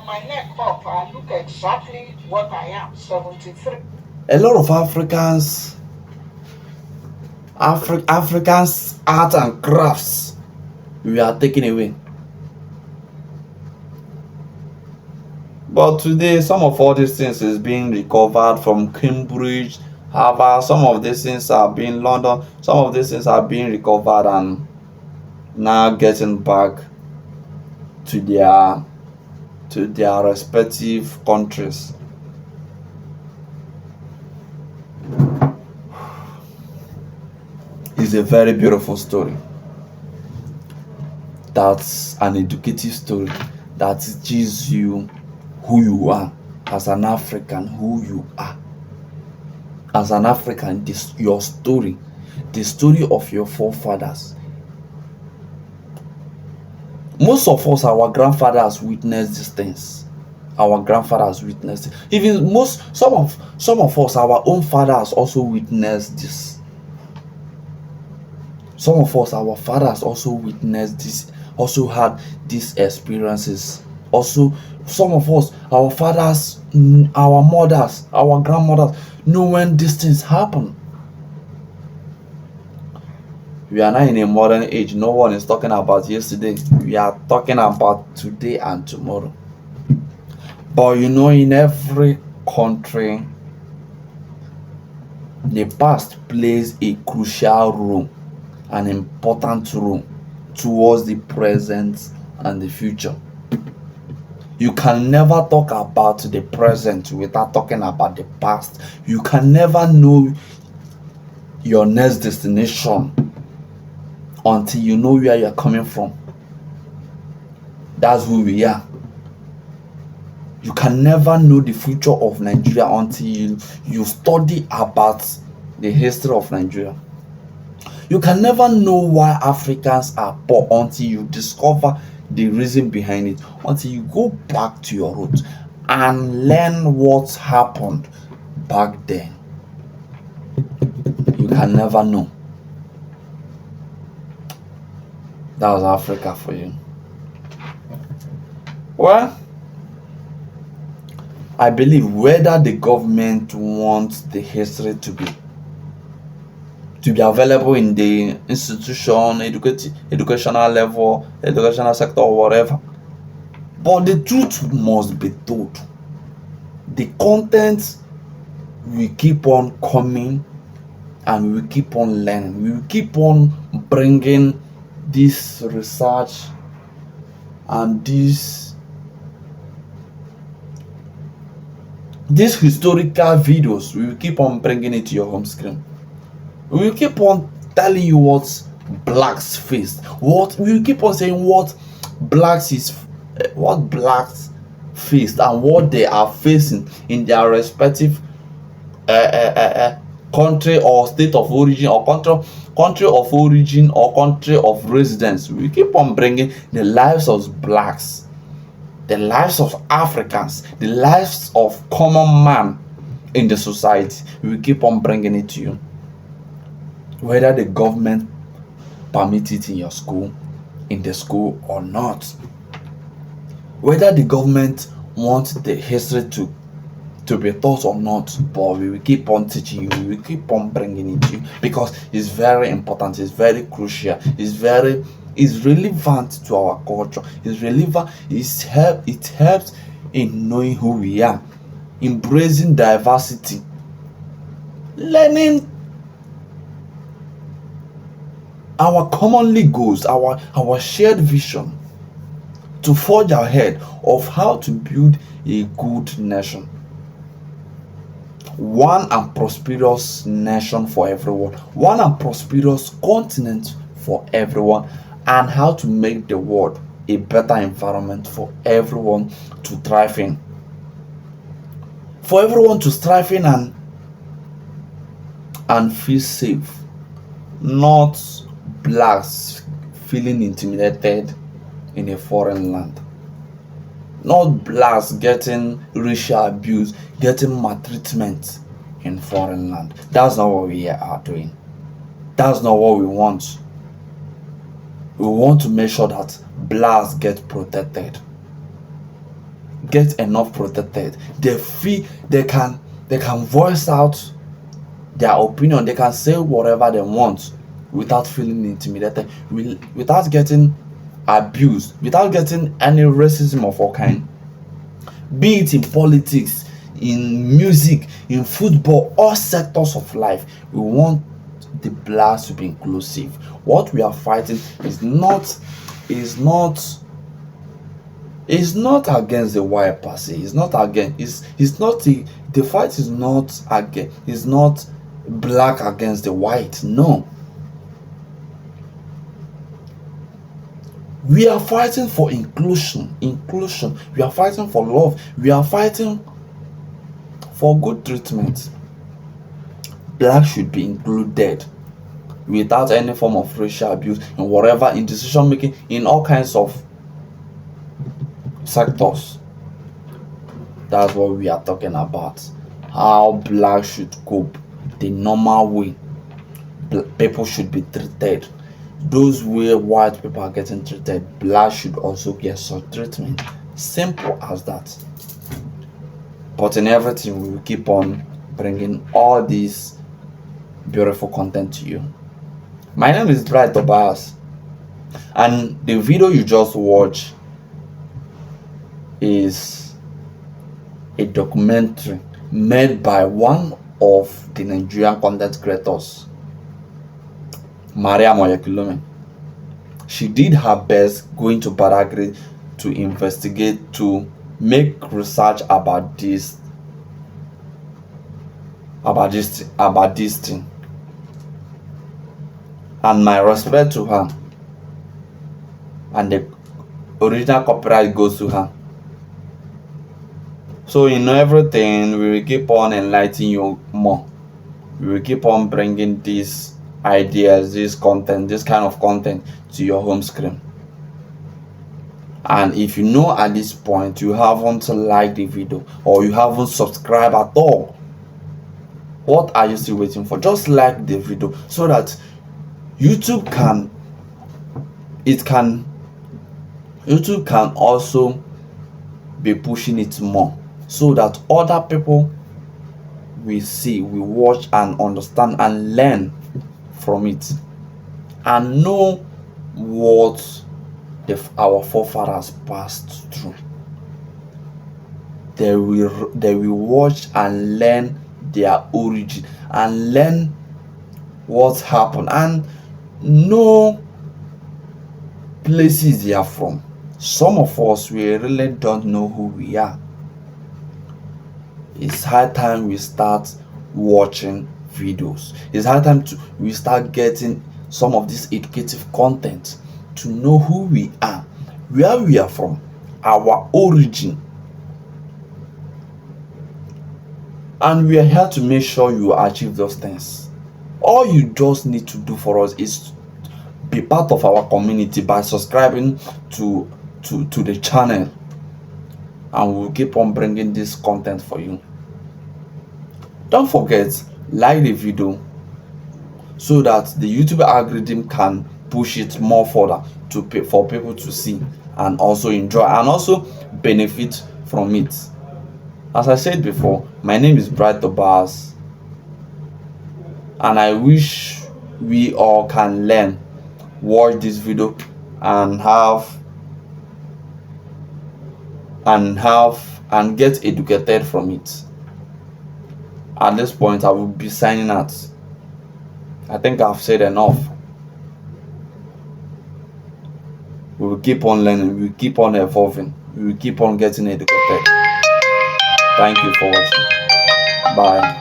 my neck up, I look exactly what I am, 73. A lot of Africans art and crafts were taken away. But today, some of all these things is being recovered from Cambridge, Harvard. Some of these things are being London. Some of these things are being recovered and now getting back to their respective countries. It's a very beautiful story. That's an educative story that teaches you who you are as an African, who you are. As an African, your story, the story of your forefathers. Most of us, our grandfathers witnessed these things. Our grandfathers witnessed it. Even some of us, our own fathers also witnessed this. Some of us, our fathers also witnessed this, also had these experiences. Also, some of us, our fathers, our mothers, our grandmothers know when these things happen. We are now in a modern age. No one is talking about yesterday. We are talking about today and tomorrow. But in every country, the past plays a crucial role, an important role towards the present and the future. You can never talk about the present without talking about the past. You can never know your next destination until you know where you're coming from. That's who we are. You can never know the future of Nigeria until you study about the history of Nigeria. You can never know why Africans are poor until you discover the reason behind it, until you go back to your roots and learn what happened back then. You can never know. That was Africa for you. Well, I believe whether the government wants the history to be available in the institution, educational level, educational sector, or whatever, but the truth must be told. The content will keep on coming, and we will keep on learning. We will keep on bringing this research and these historical videos. We will keep on bringing it to your home screen. We will keep on telling you what blacks faced. We will keep on saying what blacks faced and what they are facing in their respective country or state of origin, or country of origin or country of residence. We keep on bringing the lives of blacks, the lives of Africans, the lives of common man in the society. We will keep on bringing it to you, whether the government permits it in your school, in the school, or not. Whether the government wants the history to to be taught or not, but we will keep on teaching you, we will keep on bringing it to you, because it's very important, it's very crucial, it's relevant to our culture, it's relevant, it helps in knowing who we are, embracing diversity, learning our commonly goals, our shared vision, to forge ahead of how to build a good nation, one and prosperous nation for everyone, one and prosperous continent for everyone, and how to make the world a better environment for everyone to thrive in, and feel safe, not blacks feeling intimidated in a foreign land, not blacks getting racial abuse, getting maltreatment in foreign land. That's not what we are doing. That's not what we want. We want to make sure that blacks get protected, get enough protected. They feel they can voice out their opinion, they can say whatever they want without feeling intimidated, without getting abused, without getting any racism of all kind, be it in politics, in music, in football, all sectors of life. We want the blacks to be inclusive. What we are fighting is not against the white person. It's not the fight is not against, it's not black against the white. No, we are fighting for inclusion. We are fighting for love. We are fighting for good treatment. Black should be included without any form of racial abuse in whatever, in decision making, in all kinds of sectors. That's what we are talking about. How black should cope the normal way people should be treated. Those way white people are getting treated, black should also get such treatment. Simple as that. But in everything, we will keep on bringing all these beautiful content to you. My name is Bright Abass, and the video you just watched is a documentary made by one of the Nigerian content creators, Maria Moyekulome. She did her best going to Badagry to investigate, to make research about this thing. And my respect to her, and the original copyright goes to her. So in everything, we will keep on enlightening you more. We will keep on bringing these ideas, this content, this kind of content to your home screen. And if you know at this point you haven't liked the video or you haven't subscribed at all, what are you still waiting for? Just like the video so that YouTube can also be pushing it more, so that other people will see, will watch and understand and learn from it and know what our forefathers passed through. They will watch and learn their origin and learn what happened and know places they are from. Some of us, we really don't know who we are. It's high time we start watching videos. It's high time we start getting some of this educative content to know who we are, where we are from, our origin. And we are here to make sure you achieve those things. All you just need to do for us is be part of our community by subscribing to the channel, and we'll keep on bringing this content for you. Don't forget, like the video so that the YouTube algorithm can push it more further for people to see and also enjoy and also benefit from it. As I said before, my name is Bright Abass, and I wish we all can learn, watch this video, and and get educated from it. At this point, I will be signing out. I think I've said enough. We will keep on learning, we will keep on evolving, we will keep on getting educated. Thank you for watching. Bye.